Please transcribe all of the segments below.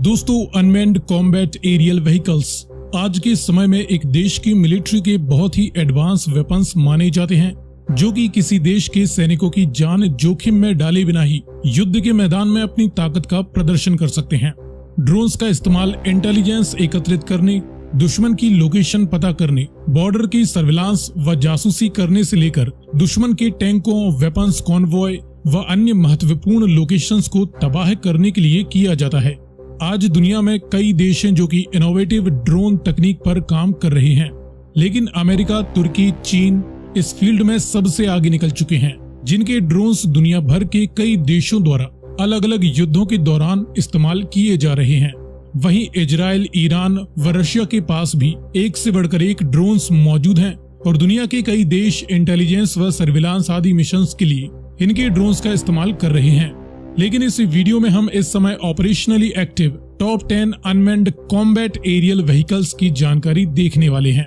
दोस्तों, unmanned combat aerial vehicles आज के समय में एक देश की मिलिट्री के बहुत ही एडवांस वेपन्स माने जाते हैं, जो कि किसी देश के सैनिकों की जान जोखिम में डाले बिना ही युद्ध के मैदान में अपनी ताकत का प्रदर्शन कर सकते हैं। ड्रोन्स का इस्तेमाल इंटेलिजेंस एकत्रित करने, दुश्मन की लोकेशन पता करने, बॉर्डर की सर्विलांस व जासूसी करने से लेकर दुश्मन के टैंकों, वेपन्स कॉन्वॉय व अन्य महत्वपूर्ण लोकेशंस को तबाह करने के लिए किया जाता है। आज दुनिया में कई देश हैं जो कि इनोवेटिव ड्रोन तकनीक पर काम कर रहे हैं, लेकिन अमेरिका, तुर्की, चीन इस फील्ड में सबसे आगे निकल चुके हैं, जिनके ड्रोन्स दुनिया भर के कई देशों द्वारा अलग अलग युद्धों के दौरान इस्तेमाल किए जा रहे हैं। वहीं इजराइल, ईरान व रशिया के पास भी एक से बढ़कर एक ड्रोन्स मौजूद हैं और दुनिया के कई देश इंटेलिजेंस व सर्विलांस आदि मिशंस के लिए इनके ड्रोन्स का इस्तेमाल कर रहे हैं। लेकिन इस वीडियो में हम इस समय operationally active top 10 unmanned combat aerial vehicles की जानकारी देखने वाले हैं।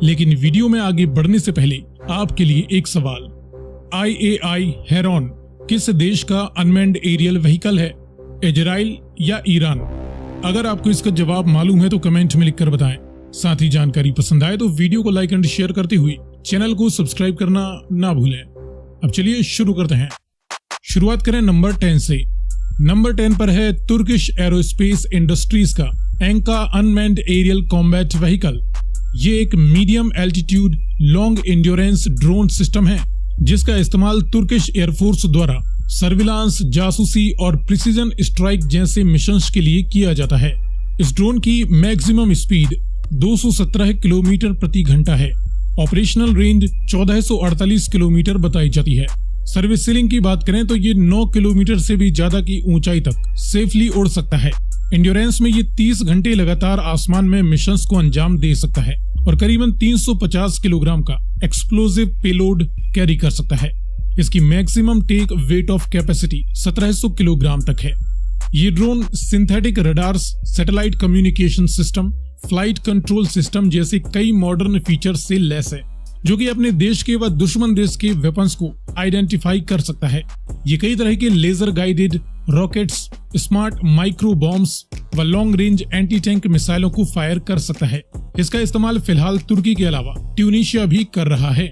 लेकिन वीडियो में आगे बढ़ने से पहले आपके लिए एक सवाल, IAI हेरॉन किस देश का अनमैन्ड एरियल व्हीकल है, इजराइल या ईरान? अगर आपको इसका जवाब मालूम है तो कमेंट में लिखकर बताएं। साथ ही जानकारी पसंद आए तो वीडियो को लाइक एंड शेयर करते हुए चैनल को सब्सक्राइब करना ना भूलें। अब चलिए शुरू करते हैं। शुरुआत करें नंबर 10 से। नंबर 10 पर है तुर्किश एरोस्पेस इंडस्ट्रीज का Anka unmanned aerial combat vehicle. ये एक medium altitude long endurance drone system है, जिसका इस्तेमाल तुर्किश एयरफोर्स द्वारा सर्विलांस, जासूसी और प्रिसीजन स्ट्राइक जैसे मिशंस के लिए किया जाता है। इस ड्रोन की मैक्सिमम स्पीड 217 किलोमीटर प्रति घंटा है। ऑपरेशनल रेंज 1448 किलोमीटर बताई जाती है। सर्विस सीलिंग की बात करें तो ये 9 किलोमीटर से भी ज्यादा की ऊंचाई तक सेफली उड़ सकता है। एंड्योरेंस में ये 30 घंटे लगातार आसमान में मिशंस को अंजाम दे सकता है और करीबन 350 किलोग्राम का एक्सप्लोसिव पेलोड कैरी कर सकता है। इसकी maximum take weight off capacity 1700 kilogram तक है। ये drone synthetic radars, satellite communication system, flight control system जैसे कई मॉडर्न फीचर्स से लैस है, जो कि अपने देश के व दुश्मन देश के वेपन्स को आइडेंटिफाई कर सकता है। ये कई तरह के laser guided rockets, smart micro bombs व लॉन्ग रेंज एंटी टैंक मिसाइलों को फायर कर सकता है। इसका इस्तेमाल फिलहाल तुर्की के अलावा ट्यूनीशिया भी कर रहा है।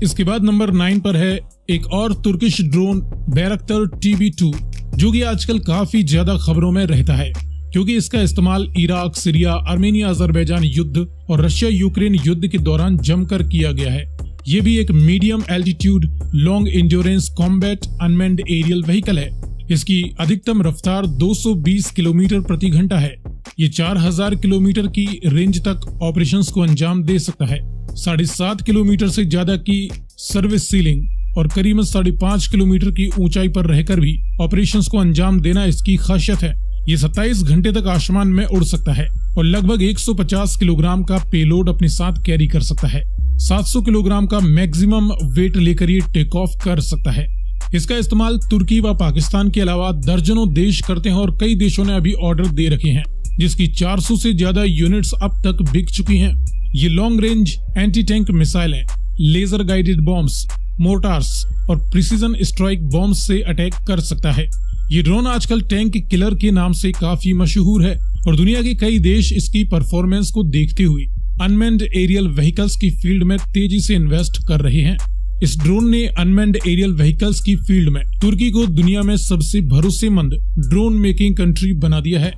इसके बाद नंबर 9 पर है एक और तुर्किश ड्रोन बैरक्तर TB2, जो कि आजकल काफी ज्यादा खबरों में रहता है, क्योंकि इसका इस्तेमाल इराक, सीरिया, आर्मेनिया, अजरबैजान युद्ध और रशिया यूक्रेन युद्ध के दौरान जमकर किया गया है। ये भी एक medium altitude long endurance combat unmanned aerial vehicle है। इसकी अधिकतम रफ्तार 220 किलोमीटर प्रति घंटा है। ये 4000 किलोमीटर की रेंज तक ऑपरेशंस को अंजाम दे सकता है। 7.5 किलोमीटर से ज्यादा की सर्विस सीलिंग और करीबन 5.5 किलोमीटर की ऊंचाई पर रहकर भी ऑपरेशंस को अंजाम देना इसकी खासियत है। ये 27 घंटे तक आसमान में उड़ सकता है और लगभग 150 किलोग्राम का पेलोड अपने साथ कैरी कर सकता है। 700 किलोग्राम का मैक्सिमम वेट लेकर ये टेक ऑफ कर सकता है। इसका इस्तेमाल तुर्की व पाकिस्तान के अलावा दर्जनों देश करते हैं और कई देशों ने अभी ऑर्डर दे रखे हैं, जिसकी 400 से ज्यादा यूनिट्स अब तक बिक चुकी हैं। ये लॉन्ग रेंज एंटी टैंक मिसाइलें, लेजर गाइडेड बॉम्ब्स, मोर्टार्स और प्रिसीजन स्ट्राइक बॉम्ब्स से अटैक कर सकता है। ये ड्रोन आजकल टैंक किलर के नाम से काफी मशहूर है और दुनिया के कई देश इसकी परफॉर्मेंस को देखते हुए अनमैन्ड एरियल व्हीकल्स की फील्ड में तेजी से इन्वेस्ट कर रहे हैं। इस ड्रोन ने अनमैन्ड एरियल व्हीकल्स की फील्ड में तुर्की को दुनिया में सबसे भरोसेमंद ड्रोन मेकिंग कंट्री बना दिया है।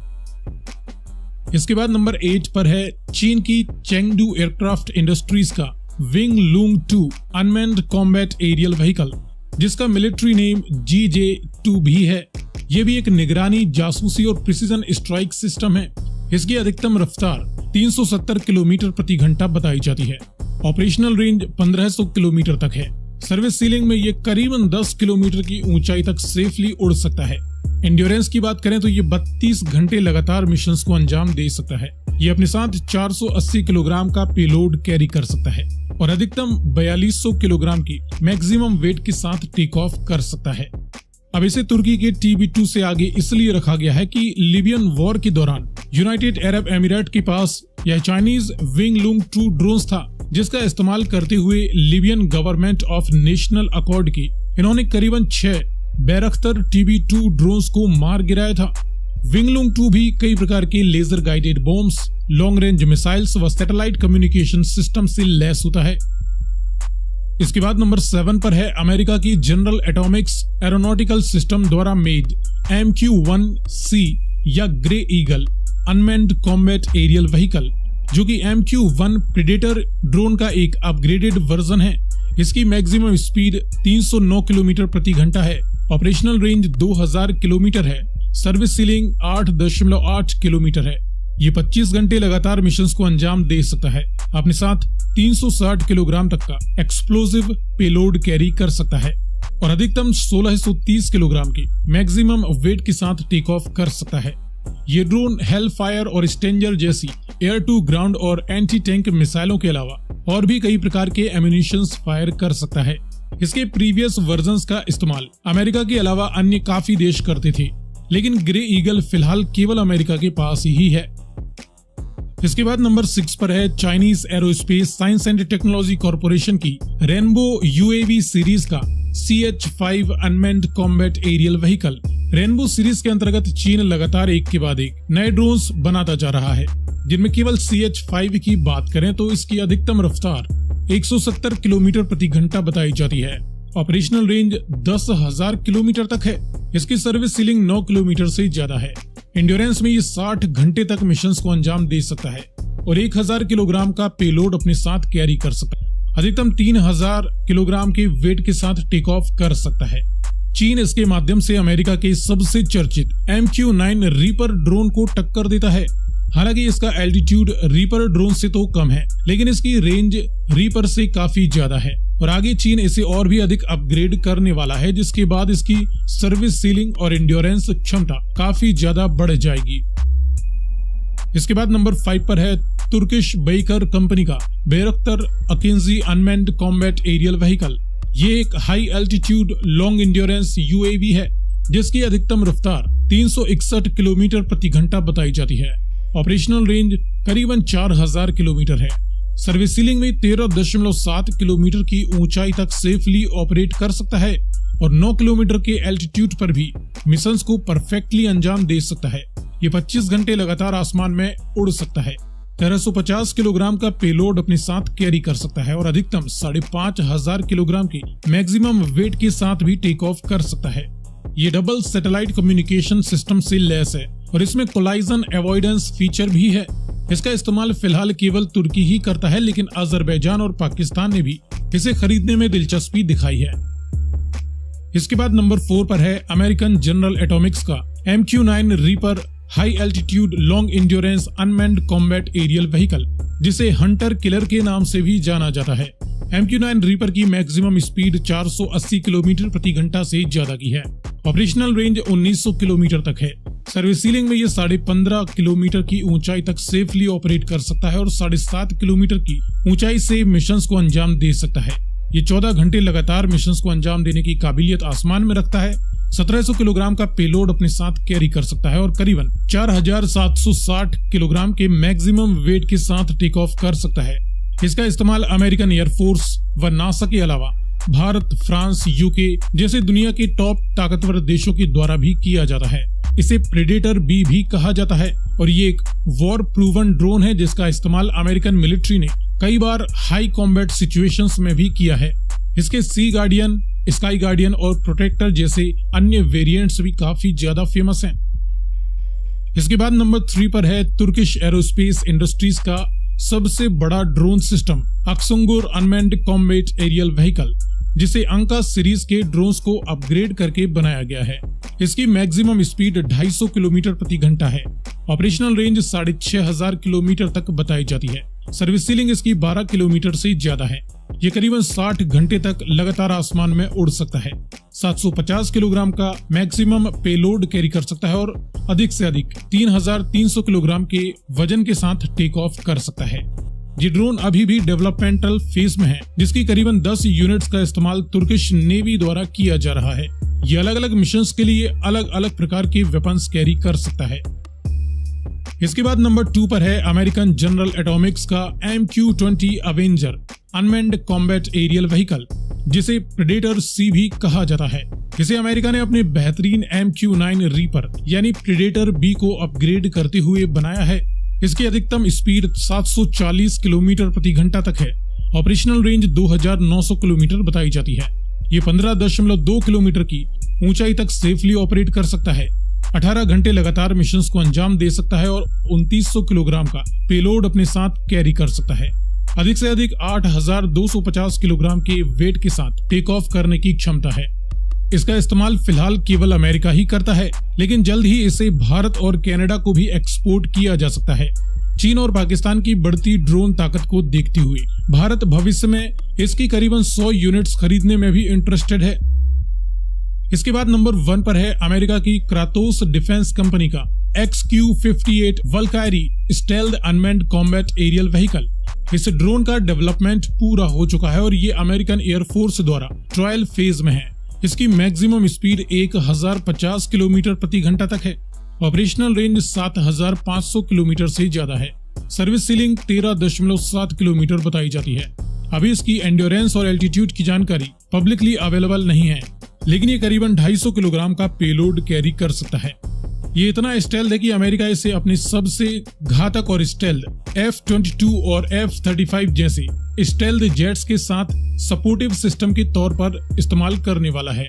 इसके बाद नंबर 8 पर है चीन की चेंगडू एयरक्राफ्ट इंडस्ट्रीज का Wing Loong 2 unmanned combat aerial vehicle, जिसका मिलिट्री नेम GJ2 भी है। यह भी एक निगरानी, जासूसी और प्रिसीजन स्ट्राइक सिस्टम है। इसकी अधिकतम रफ्तार 370 किलोमीटर प्रति घंटा बताई जाती है। ऑपरेशनल रेंज 1500 किलोमीटर तक है। सर्विस सीलिंग में ये करीबन 10 किलोमीटर की ऊंचाई तक सेफली उड़ सकता है। एंड्योरेंस की बात करें तो ये 32 घंटे लगातार मिशंस को अंजाम दे सकता है। ये अपने साथ 480 किलोग्राम का पेलोड कैरी कर सकता है और अधिकतम 4200 किलोग्राम की मैक्सिमम वेट के साथ टेक ऑफ कर सकता है। अब इसे तुर्की के TB2 से आगे इसलिए रखा गया है कि लीबियन वॉर के दौरान यूनाइटेड अरब एमिरेट के पास यह चाइनीज विंग लूंग 2 ड्रोन्स था, जिसका इस्तेमाल करते हुए Libyan government of national accord की इन्होंने करीबन 6 बैरक्तर TB2 ड्रोन्स को मार गिराया था। विंगलुंग 2 भी कई प्रकार के laser guided bombs, long range missiles व सैटेलाइट कम्युनिकेशन सिस्टम से लैस होता है। इसके बाद नंबर 7 पर है अमेरिका की जनरल एटॉमिक्स एरोनॉटिकल सिस्टम द्वारा मेड MQ-1C या grey eagle unmanned combat aerial vehicle, जो कि MQ-1 प्रेडेटर ड्रोन का एक अपग्रेडेड वर्जन है। इसकी मैक्सिमम स्पीड 309 किलोमीटर प्रति घंटा है। ऑपरेशनल रेंज 2000 किलोमीटर है। सर्विस सीलिंग 8.8 किलोमीटर है। ये 25 घंटे लगातार मिशंस को अंजाम दे सकता है। अपने साथ 360 किलोग्राम तक का एक्सप्लोसिव पेलोड कैरी कर सकता है और अधिकतम 1630 किलोग्राम की मैक्सिमम वेट के साथ टेक ऑफ कर सकता है। ये ड्रोन हेल फायर और स्ट्रेंजर जैसी एयर टू ग्राउंड और एंटी टैंक मिसाइलों के अलावा और भी कई प्रकार के एम्यूनिशंस फायर कर सकता है। इसके प्रीवियस वर्जन्स का इस्तेमाल अमेरिका के अलावा अन्य काफी देश करते थे, लेकिन ग्रे ईगल फिलहाल केवल अमेरिका के पास ही है। इसके बाद नंबर 6 पर है Chinese aerospace science and technology corporation की रेनबो UAV सीरीज का CH-5 unmanned combat aerial vehicle. Rainbow series के अंतर्गत चीन लगातार एक के बाद एक नए ड्रोन्स बनाता जा रहा है, जिनमें केवल CH-5 की बात करें तो इसकी अधिकतम रफ्तार 170 किलोमीटर प्रति घंटा बताई जाती है। ऑपरेशनल रेंज 10,000 किलोमीटर तक है। इसकी सर्विस सीलिंग 9 किलोमीटर से ज्यादा है। इंड्योरेंस में ये 60 घंटे तक मिशंस को अंजाम दे सकता है और 1000 किलोग्राम का पेलोड अपने साथ कैरी कर सकता है। अधिकतम 3000 किलोग्राम के वेट के साथ टेक ऑफ कर सकता है। चीन इसके माध्यम से अमेरिका के सबसे चर्चित MQ-9 रीपर ड्रोन को टक्कर देता है। हालांकि इसका एल्टीट्यूड रीपर ड्रोन से तो कम है, लेकिन इसकी रेंज रीपर से काफी ज्यादा है और आगे चीन इसे और भी अधिक अपग्रेड करने वाला है, जिसके बाद इसकी सर्विस सीलिंग और इंड्योरेंस क्षमता काफी ज्यादा बढ़ जाएगी। इसके बाद नंबर 5 पर है तुर्किश बेकर कंपनी का बैरक्तर अकिंजी अनमैन्ड कॉम्बैट एरियल व्हीकल। ये एक high altitude long endurance UAV है, जिसकी अधिकतम रफ्तार 361 किलोमीटर प्रति घंटा बताई जाती है। ऑपरेशनल रेंज करीबन 4000 किलोमीटर है। सर्विस सीलिंग में 13.7 किलोमीटर की ऊंचाई तक सेफली ऑपरेट कर सकता है और 9 किलोमीटर के एल्टीट्यूड पर भी मिशंस को परफेक्टली अंजाम दे सकता है। ये 25 घंटे लगातार आसमान में उड़ सकता है। 1350 किलोग्राम का पेलोड अपने साथ कैरी कर सकता है और अधिकतम 5500 किलोग्राम की मैक्सिमम वेट के साथ भी टेक ऑफ कर सकता है। ये डबल सैटेलाइट कम्युनिकेशन सिस्टम से लैस है और इसमें कोलाइजन अवॉइडेंस फीचर भी है। इसका इस्तेमाल फिलहाल केवल तुर्की ही करता है, लेकिन अजरबैजान और पाकिस्तान ने भी इसे खरीदने में दिलचस्पी दिखाई है। इसके बाद नंबर 4 पर है अमेरिकन जनरल एटॉमिक्स का MQ-9 Reaper high altitude long endurance unmanned combat aerial vehicle, जिसे हंटर किलर के नाम से भी जाना जाता है। MQ-9 रीपर की मैक्सिमम स्पीड 480 किलोमीटर प्रति घंटा से ज्यादा की है। ऑपरेशनल रेंज 1900 किलोमीटर तक है। सर्विस सीलिंग में ये 15.5 किलोमीटर की ऊंचाई तक सेफली ऑपरेट कर सकता है और 7.5 किलोमीटर की ऊंचाई से मिशंस को अंजाम दे सकता है। ये 14 घंटे लगातार मिशंस को अंजाम देने की काबिलियत आसमान में रखता है। 1700 किलोग्राम का पेलोड अपने साथ कैरी कर सकता है और करीबन 4760 किलोग्राम के मैक्सिमम वेट के साथ टेक ऑफ कर सकता है। इसका इस्तेमाल अमेरिकन एयरफोर्स व नासा के अलावा भारत, फ्रांस, यूके जैसे दुनिया के टॉप ताकतवर देशों के द्वारा भी किया जाता है। इसे प्रेडेटर B भी कहा जाता है और ये एक वॉर प्रूवन ड्रोन है, जिसका इस्तेमाल अमेरिकन मिलिट्री ने कई बार हाई कॉम्बैट सिचुएशंस में भी किया है। इसके सी गार्डियन, स्काई गार्डियन और प्रोटेक्टर जैसे अन्य वेरिएंट्स भी काफी ज्यादा फेमस हैं। इसके बाद नंबर 3 पर है तुर्किश एरोस्पेस इंडस्ट्रीज का सबसे बड़ा drone system Aksungur unmanned combat aerial vehicle, जिसे अंका सीरीज के ड्रोन्स को अपग्रेड करके बनाया गया है। इसकी मैक्सिमम स्पीड 250 किलोमीटर प्रति घंटा है। ऑपरेशनल रेंज 6500 किलोमीटर तक बताई जाती है। सर्विस सीलिंग इसकी 12 किलोमीटर से ज्यादा है। ये करीबन 60 घंटे तक लगातार आसमान में उड़ सकता है। 750 किलोग्राम का मैक्सिमम पेलोड कैरी कर सकता है और अधिक से अधिक 3300 किलोग्राम के वजन के साथ टेक ऑफ कर सकता है। ये ड्रोन अभी भी डेवलपमेंटल फेज में है, जिसकी करीबन 10 यूनिट्स का इस्तेमाल तुर्किश नेवी द्वारा किया जा रहा है। ये अलग अलग मिशंस के लिए अलग अलग प्रकार के वेपन्स कैरी कर सकता है। इसके बाद नंबर 2 पर है अमेरिकन जनरल एटॉमिक्स का MQ-20 Avenger unmanned combat aerial vehicle, जिसे प्रेडेटर सी भी कहा जाता है। इसे अमेरिका ने अपने बेहतरीन MQ-9 रीपर यानी प्रेडेटर बी को अपग्रेड करते हुए बनाया है। इसकी अधिकतम स्पीड 740 किलोमीटर प्रति घंटा तक है। ऑपरेशनल रेंज 2900 किलोमीटर बताई जाती है। ये 15.2 किलोमीटर की ऊंचाई तक सेफली ऑपरेट कर सकता है। 18 घंटे लगातार मिशंस को अंजाम दे सकता है और 2900 किलोग्राम का पेलोड अपने साथ कैरी कर सकता है। अधिक से अधिक 8250 किलोग्राम के वेट के साथ टेक ऑफ करने की क्षमता है। इसका इस्तेमाल फिलहाल केवल अमेरिका ही करता है, लेकिन जल्द ही इसे भारत और कनाडा को भी एक्सपोर्ट किया जा सकता है। चीन और पाकिस्तान की बढ़ती ड्रोन ताकत को देखते हुए भारत भविष्य में इसकी करीबन 100 यूनिट्स खरीदने में भी इंटरेस्टेड है। इसके बाद नंबर 1 पर है अमेरिका की क्रातोस डिफेंस कंपनी का XQ-58 Valkyrie stealth unmanned combat aerial vehicle. इस ड्रोन का डेवलपमेंट पूरा हो चुका है और ये अमेरिकन एयरफोर्स द्वारा ट्रायल फेज में है। इसकी मैक्सिमम स्पीड 1050 किलोमीटर प्रति घंटा तक है। ऑपरेशनल रेंज 7500 किलोमीटर से ज्यादा है। सर्विस सीलिंग 13.7 किलोमीटर बताई जाती है। अभी इसकी एंड्योरेंस और एल्टीट्यूड की जानकारी पब्लिकली अवेलेबल नहीं है, लेकिन ये करीबन 250 किलोग्राम का पेलोड कैरी कर सकता है। ये इतना स्टेल्थ है कि अमेरिका इसे अपने सबसे घातक और स्टेल्थ F-22 और F-35 जैसे स्टेल्थ जेट्स के साथ सपोर्टिव सिस्टम के तौर पर इस्तेमाल करने वाला है।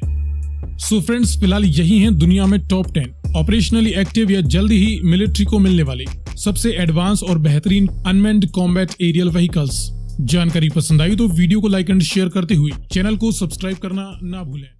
सो फ्रेंड्स, फिलहाल यही हैं दुनिया में टॉप 10 ऑपरेशनली एक्टिव या जल्द ही मिलिट्री को मिलने वाले सबसे एडवांस और बेहतरीन अनमैन्ड कॉम्बैट एरियल व्हीकल्स। जानकारी पसंद आई तो वीडियो को लाइक एंड शेयर करते हुए चैनल को सब्सक्राइब करना ना भूलें।